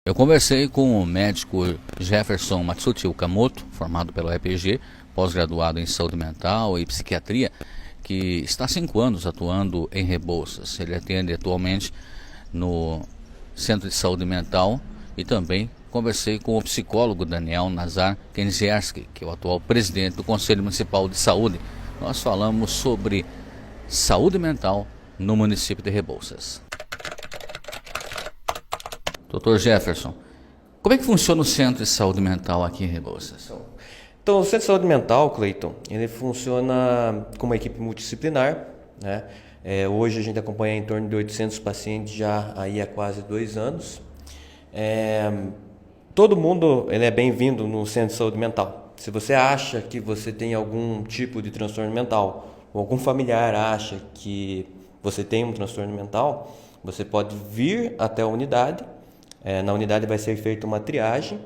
Eu conversei com o médico Jefferson Matsuti Okamoto, formado pela UEPG, pós-graduado em saúde mental e psiquiatria, que está há 5 anos atuando em Rebouças. Ele atende atualmente no Centro de Saúde Mental e também conversei com o psicólogo Daniel Nazar Kenzierski, que é o atual presidente do Conselho Municipal de Saúde. Nós falamos sobre saúde mental no município de Rebouças. Dr. Jefferson, como é que funciona o Centro de Saúde Mental aqui em Rebouças? Então, o Centro de Saúde Mental, Cleiton, ele funciona como uma equipe multidisciplinar, né? Hoje a gente acompanha em torno de 800 pacientes já aí há quase 2 anos. Todo mundo ele é bem-vindo no Centro de Saúde Mental. Se você acha que você tem algum tipo de transtorno mental, ou algum familiar acha que você tem um transtorno mental, você pode vir até a unidade. Na unidade vai ser feita uma triagem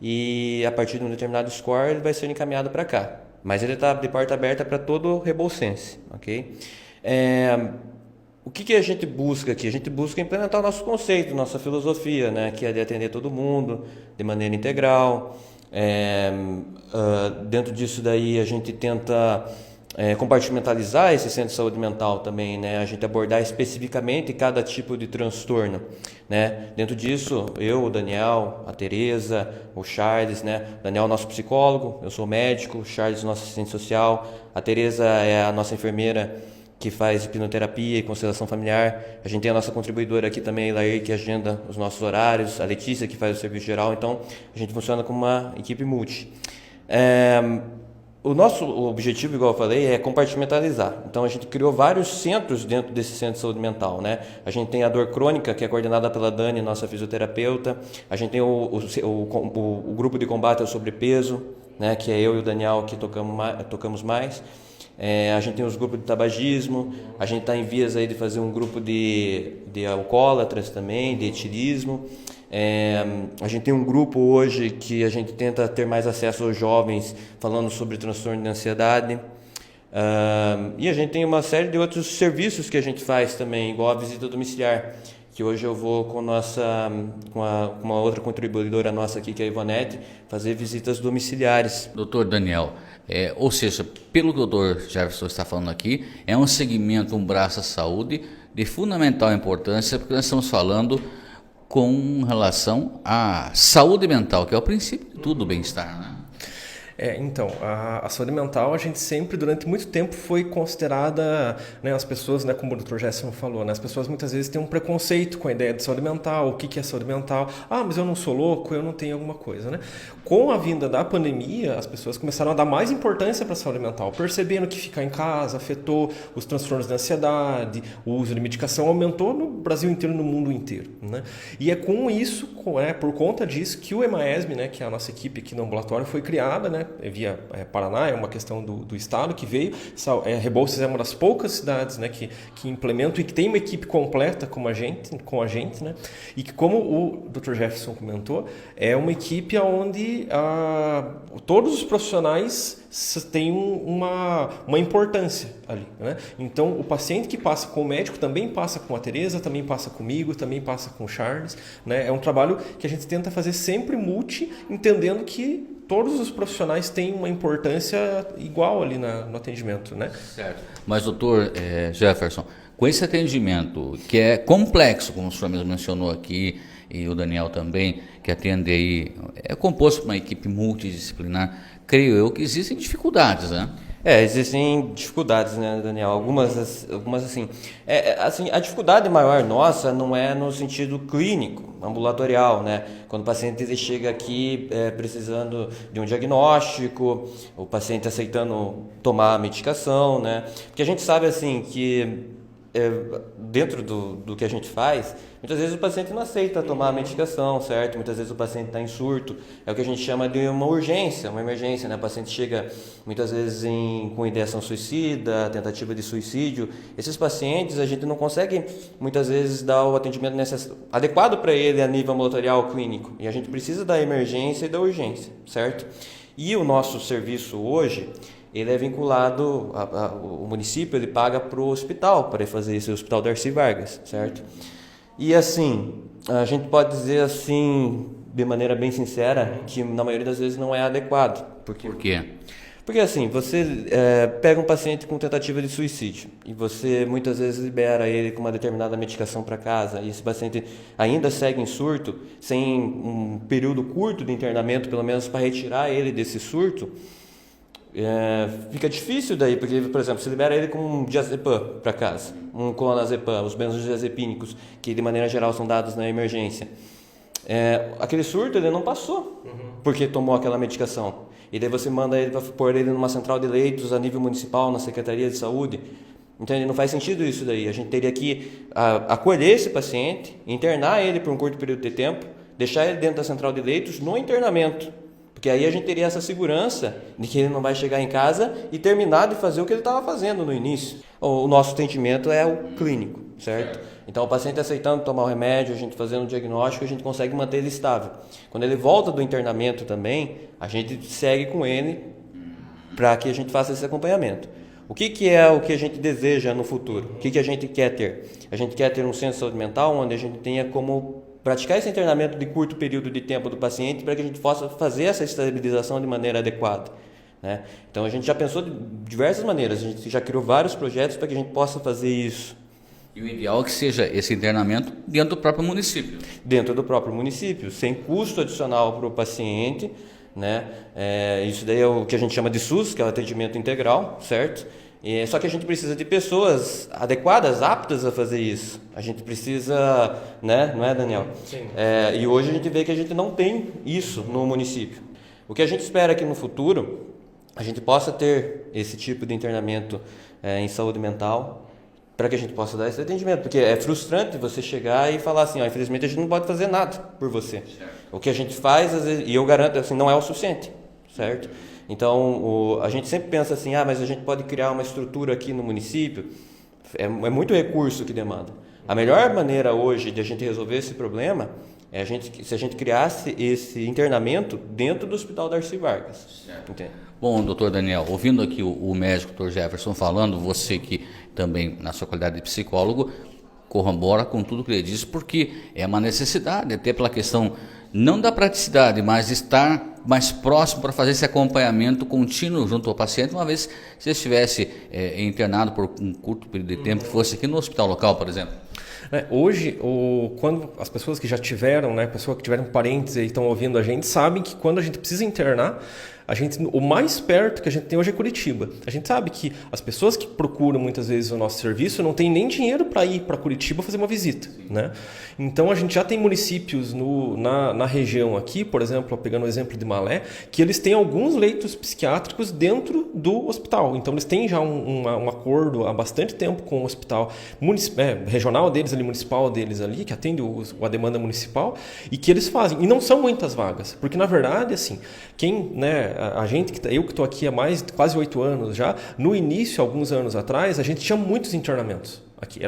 e a partir de um determinado score ele vai ser encaminhado para cá. Mas ele está de porta aberta para todo rebouçense, ok? O que a gente busca aqui? A gente busca implementar o nosso conceito, nossa filosofia, né? Que é de atender todo mundo de maneira integral. Dentro disso daí a gente tenta compartimentalizar esse centro de saúde mental também, né? A gente abordar especificamente cada tipo de transtorno, né? Dentro disso, eu, o Daniel, a Tereza, o Charles, né? O Daniel, nosso psicólogo, eu sou médico, o Charles, nosso assistente social, a Tereza é a nossa enfermeira que faz hipnoterapia e constelação familiar. A gente tem a nossa contribuidora aqui também, a Lair, que agenda os nossos horários, a Letícia, que faz o serviço geral. Então, a gente funciona como uma equipe multi. O nosso objetivo, igual eu falei, é compartimentalizar. Então, a gente criou vários centros dentro desse centro de saúde mental, né? A gente tem a dor crônica, que é coordenada pela Dani, nossa fisioterapeuta. A gente tem o grupo de combate ao sobrepeso, né? Que é eu e o Daniel que tocamos mais. A gente tem os grupos de tabagismo. A gente está em vias aí de fazer um grupo de alcoólatras também, de etilismo. A gente tem um grupo hoje que a gente tenta ter mais acesso aos jovens falando sobre transtorno de ansiedade. E a gente tem uma série de outros serviços que a gente faz também, igual a visita domiciliar, que hoje eu vou com uma outra contribuidora nossa aqui, que é a Ivonete, fazer visitas domiciliares. Doutor Daniel, ou seja, pelo que o doutor Jefferson está falando aqui, é um segmento, um braço à saúde de fundamental importância, porque nós estamos falando com relação à saúde mental, que é o princípio de tudo o bem-estar, né? Então, a saúde mental, a gente sempre, durante muito tempo, foi considerada, né, as pessoas, né, como o Dr. Gerson falou, né, as pessoas muitas vezes têm um preconceito com a ideia de saúde mental, o que é saúde mental. Mas eu não sou louco, eu não tenho alguma coisa, né? Com a vinda da pandemia, as pessoas começaram a dar mais importância para a saúde mental, percebendo que ficar em casa afetou os transtornos de ansiedade, o uso de medicação aumentou no Brasil inteiro, no mundo inteiro, né? E é com isso, por conta disso, que o EMAESB, né, que é a nossa equipe aqui no ambulatório, foi criada, né, via Paraná, é uma questão do estado que veio. Rebouças é uma das poucas cidades, né, que implementam e que tem uma equipe completa com a gente, né, e que, como o Dr. Jefferson comentou, é uma equipe onde todos os profissionais têm uma importância ali, né? Então, o paciente que passa com o médico também passa com a Tereza, também passa comigo, também passa com o Charles, né? É um trabalho que a gente tenta fazer sempre multi, entendendo que todos os profissionais têm uma importância igual ali no atendimento, né? Certo. Mas, doutor Jefferson, com esse atendimento, que é complexo, como o senhor mesmo mencionou aqui, e o Daniel também, que atende aí, é composto por uma equipe multidisciplinar, creio eu que existem dificuldades, né? Existem dificuldades, né, Daniel? Algumas assim. A dificuldade maior nossa não é no sentido clínico, ambulatorial, né? Quando o paciente ele chega aqui precisando de um diagnóstico, o paciente aceitando tomar a medicação, né? Porque a gente sabe assim que dentro do que a gente faz, muitas vezes o paciente não aceita tomar a medicação, certo? Muitas vezes o paciente está em surto, é o que a gente chama de uma urgência, uma emergência, né? O paciente chega muitas vezes com ideação suicida, tentativa de suicídio. Esses pacientes a gente não consegue muitas vezes dar o atendimento adequado para ele a nível ambulatorial clínico, e a gente precisa da emergência e da urgência, certo? E o nosso serviço hoje, ele é vinculado, o município ele paga para o hospital, para fazer esse Hospital Darcy Vargas, certo? E assim, A gente pode dizer assim, de maneira bem sincera, que na maioria das vezes não é adequado. Por quê? Porque assim, você pega um paciente com tentativa de suicídio e você muitas vezes libera ele com uma determinada medicação para casa e esse paciente ainda segue em surto, sem um período curto de internamento, pelo menos para retirar ele desse surto, fica difícil daí, porque, por exemplo, você libera ele com um diazepam para casa, um clonazepam, os benzodiazepínicos, que de maneira geral são dados na emergência. Aquele surto ele não passou, porque tomou aquela medicação. E daí você manda ele para pôr ele numa central de leitos a nível municipal, na Secretaria de Saúde. Então não faz sentido isso daí. A gente teria que acolher esse paciente, internar ele por um curto período de tempo, deixar ele dentro da central de leitos no internamento. Porque aí a gente teria essa segurança de que ele não vai chegar em casa e terminar de fazer o que ele estava fazendo no início. O nosso atendimento é o clínico, certo? Então o paciente aceitando tomar o remédio, a gente fazendo o diagnóstico, a gente consegue manter ele estável. Quando ele volta do internamento também, a gente segue com ele para que a gente faça esse acompanhamento. O que é o que a gente deseja no futuro? O que a gente quer ter? A gente quer ter um centro de saúde mental onde a gente tenha como praticar esse internamento de curto período de tempo do paciente para que a gente possa fazer essa estabilização de maneira adequada, né? Então a gente já pensou de diversas maneiras, a gente já criou vários projetos para que a gente possa fazer isso. E o ideal é que seja esse internamento dentro do próprio município. Dentro do próprio município, sem custo adicional para o paciente, né? Isso daí é o que a gente chama de SUS, que é o atendimento integral, certo? Só que a gente precisa de pessoas adequadas, aptas a fazer isso. A gente precisa, né? Não é, Daniel? Sim. E hoje a gente vê que a gente não tem isso no município. O que a gente espera é que no futuro a gente possa ter esse tipo de internamento em saúde mental, para que a gente possa dar esse atendimento, porque é frustrante você chegar e falar assim, infelizmente a gente não pode fazer nada por você. Certo. O que a gente faz, às vezes, e eu garanto, assim, não é o suficiente, certo? Então, a gente sempre pensa assim, mas a gente pode criar uma estrutura aqui no município, é muito recurso que demanda. A melhor maneira hoje de a gente resolver esse problema é se a gente criasse esse internamento dentro do Hospital Darcy Vargas. Entende? Bom, doutor Daniel, ouvindo aqui o médico Dr. Jefferson falando, você que também, na sua qualidade de psicólogo, corrobora com tudo que ele disse, porque é uma necessidade, até pela questão não da praticidade, mas de estar mais próximo para fazer esse acompanhamento contínuo junto ao paciente, uma vez que você estivesse internado por um curto período de tempo, fosse aqui no hospital local, por exemplo. Hoje, quando as pessoas que já tiveram, pessoas que tiveram parentes e estão ouvindo a gente, sabem que quando a gente precisa internar, o mais perto que a gente tem hoje é Curitiba. A gente sabe que as pessoas que procuram muitas vezes o nosso serviço não têm nem dinheiro para ir para Curitiba fazer uma visita, né? Então a gente já tem municípios na região aqui, por exemplo, pegando o exemplo de Malé, que eles têm alguns leitos psiquiátricos dentro do hospital. Então eles têm já um acordo há bastante tempo com o hospital regional deles, ali, municipal deles ali, que atende a demanda municipal, e que eles fazem. E não são muitas vagas, porque na verdade, assim, eu que estou aqui há quase 8 anos já, no início, alguns anos atrás, a gente tinha muitos internamentos aqui.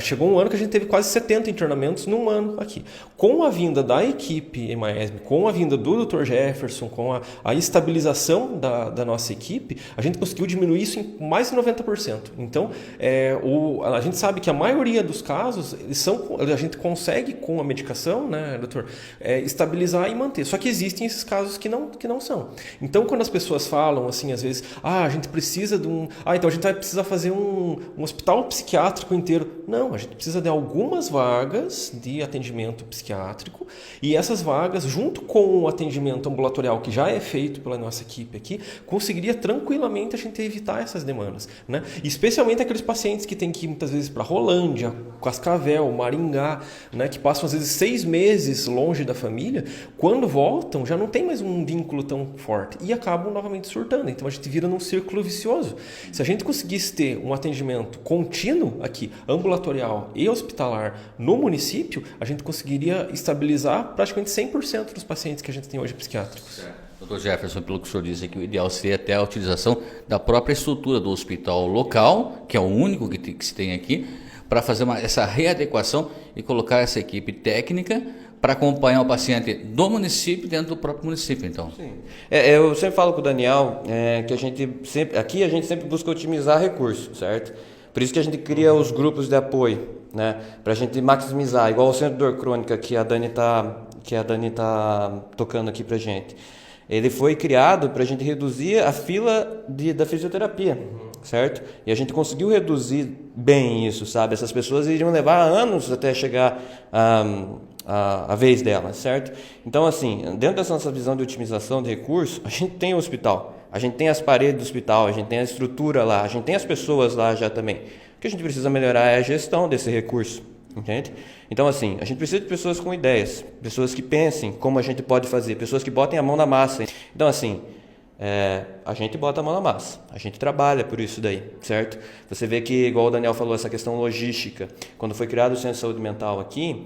Chegou um ano que a gente teve quase 70 internamentos num ano aqui. Com a vinda da equipe EMAESB, com a vinda do Dr. Jefferson, com a estabilização da nossa equipe, a gente conseguiu diminuir isso em mais de 90%. Então, a gente sabe que a maioria dos casos, a gente consegue, com a medicação, né, doutor, estabilizar e manter. Só que existem esses casos que não são. Então, quando as pessoas falam, assim, às vezes, a gente precisa de então a gente vai precisar fazer um hospital psiquiátrico inteiro. Não, a gente precisa de algumas vagas de atendimento psiquiátrico e essas vagas, junto com o atendimento ambulatorial que já é feito pela nossa equipe aqui, conseguiria tranquilamente a gente evitar essas demandas, né? Especialmente aqueles pacientes que têm que ir muitas vezes para Rolândia, Cascavel, Maringá, né? Que passam às vezes 6 meses longe da família, quando voltam já não tem mais um vínculo tão forte e acabam novamente surtando. Então a gente vira num círculo vicioso. Se a gente conseguisse ter um atendimento contínuo aqui, ambulatorial e hospitalar no município, a gente conseguiria estabilizar praticamente 100% dos pacientes que a gente tem hoje psiquiátricos. Dr. Jefferson, pelo que o senhor disse aqui, o ideal seria até a utilização da própria estrutura do hospital local, que é o único que se tem aqui, para fazer essa readequação e colocar essa equipe técnica para acompanhar o paciente do município dentro do próprio município, então. Sim. Eu sempre falo com o Daniel que a gente sempre busca otimizar recursos, certo? Por isso que a gente cria os grupos de apoio, né? Para a gente maximizar, igual o Centro de Dor Crônica que a Dani tá tocando aqui para gente. Ele foi criado para a gente reduzir a fila da fisioterapia, certo? E a gente conseguiu reduzir bem isso, sabe? Essas pessoas iriam levar anos até chegar a vez delas, certo? Então, assim, dentro dessa nossa visão de otimização de recursos, a gente tem o hospital, a gente tem as paredes do hospital, a gente tem a estrutura lá, a gente tem as pessoas lá já também. O que a gente precisa melhorar é a gestão desse recurso, entende? Então, assim, a gente precisa de pessoas com ideias, pessoas que pensem como a gente pode fazer, pessoas que botem a mão na massa. Então, assim, a gente bota a mão na massa, a gente trabalha por isso daí, certo? Você vê que, igual o Daniel falou, essa questão logística, quando foi criado o Centro de Saúde Mental aqui,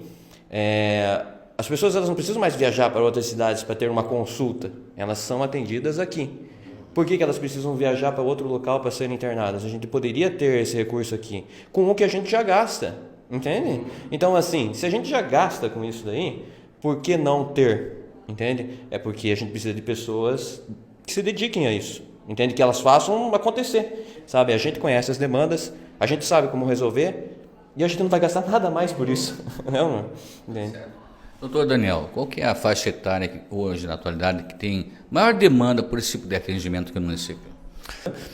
as pessoas elas não precisam mais viajar para outras cidades para ter uma consulta, elas são atendidas aqui. Por que elas precisam viajar para outro local para serem internadas? A gente poderia ter esse recurso aqui, com o que a gente já gasta, entende? Então, assim, se a gente já gasta com isso daí, por que não ter, entende? É porque a gente precisa de pessoas que se dediquem a isso, entende? Que elas façam acontecer, sabe? A gente conhece as demandas, a gente sabe como resolver e a gente não vai gastar nada mais por isso, não? Entende? Doutor Daniel, qual que é a faixa etária que hoje, na atualidade, que tem maior demanda por esse tipo de atendimento aqui no município?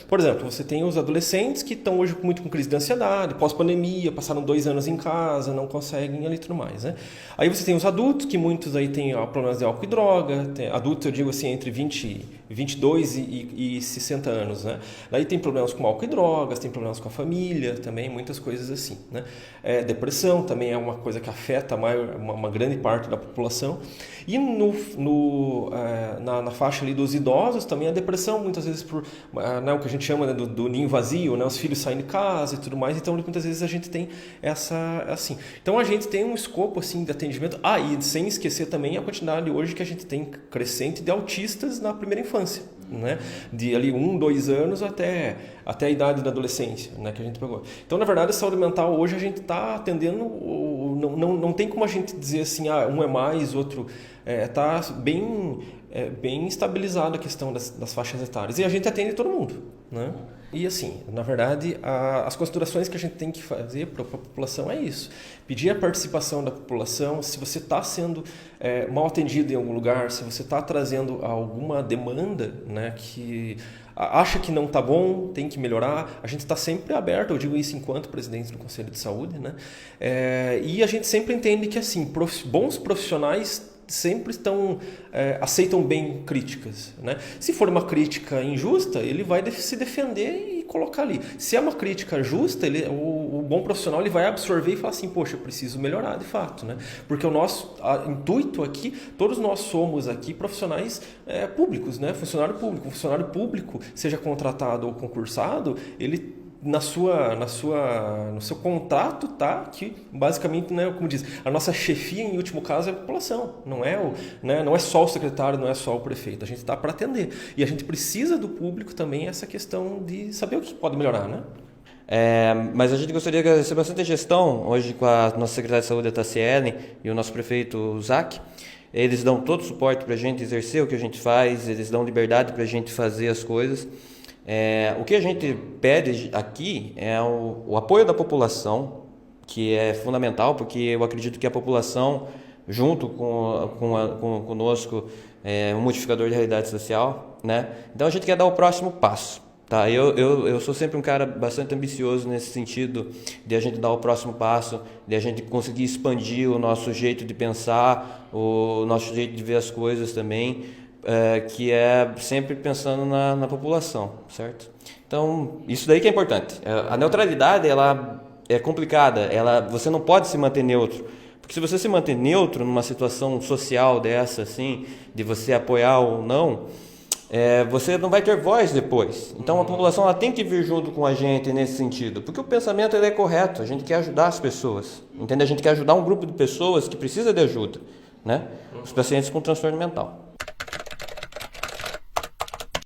Por exemplo, você tem os adolescentes que estão hoje muito com crise de ansiedade, pós-pandemia, passaram 2 anos em casa, não conseguem ali e tudo mais, né? Aí você tem os adultos, que muitos aí têm problemas de álcool e droga, adultos eu digo assim, entre 22 e 60 anos, né? Daí tem problemas com álcool e drogas, tem problemas com a família também, muitas coisas assim, né? Depressão também é uma coisa que afeta uma grande parte da população. E na faixa ali dos idosos também a depressão, muitas vezes por o que a gente chama, né, do ninho vazio, né? Os filhos saem de casa e tudo mais, então muitas vezes a gente tem essa, assim. Então a gente tem um escopo assim de atendimento, e sem esquecer também a quantidade hoje que a gente tem crescente de autistas na primeira infância, né? De ali 1, 2 anos até a idade da adolescência, né, que a gente pegou. Então, na verdade, a saúde mental hoje a gente está atendendo, não tem como a gente dizer assim, um é mais, outro está bem estabilizada a questão das faixas etárias. E a gente atende todo mundo, né? E assim, na verdade, as considerações que a gente tem que fazer para a população é isso. Pedir a participação da população, se você está sendo mal atendido em algum lugar, se você está trazendo alguma demanda, né, que acha que não está bom, tem que melhorar, a gente está sempre aberto, eu digo isso enquanto presidente do Conselho de Saúde, né? E a gente sempre entende que assim, bons profissionais sempre aceitam bem críticas, né? Se for uma crítica injusta, ele vai se defender e colocar ali. Se é uma crítica justa, o bom profissional ele vai absorver e falar assim, poxa, eu preciso melhorar de fato, né? Porque o nosso intuito aqui, todos nós somos aqui profissionais públicos, né? Funcionário público, seja contratado ou concursado, ele no seu contrato tá que basicamente, né, como diz, a nossa chefia em último caso é a população, não é só o secretário, não é só o prefeito, a gente está para atender e a gente precisa do público também essa questão de saber o que pode melhorar, né? Mas a gente gostaria de agradecer bastante a gestão hoje com a nossa secretária de saúde, a Tassiele, e o nosso prefeito Zac. Eles dão todo o suporte para a gente exercer o que a gente faz, eles dão liberdade para a gente fazer as coisas. O que a gente pede aqui é o apoio da população, que é fundamental, porque eu acredito que a população, junto conosco, é um modificador de realidade social, né? Então a gente quer dar o próximo passo. Tá? Eu sou sempre um cara bastante ambicioso nesse sentido de a gente dar o próximo passo, de a gente conseguir expandir o nosso jeito de pensar, o nosso jeito de ver as coisas também, que é sempre pensando na população, certo? Então, isso daí que é importante. A neutralidade, ela é complicada, você não pode se manter neutro, porque se você se manter neutro numa situação social dessa, assim, de você apoiar ou não, você não vai ter voz depois. Então, a população ela tem que vir junto com a gente nesse sentido, porque o pensamento ele é correto, a gente quer ajudar as pessoas, entende? A gente quer ajudar um grupo de pessoas que precisa de ajuda, né? Os pacientes com transtorno mental.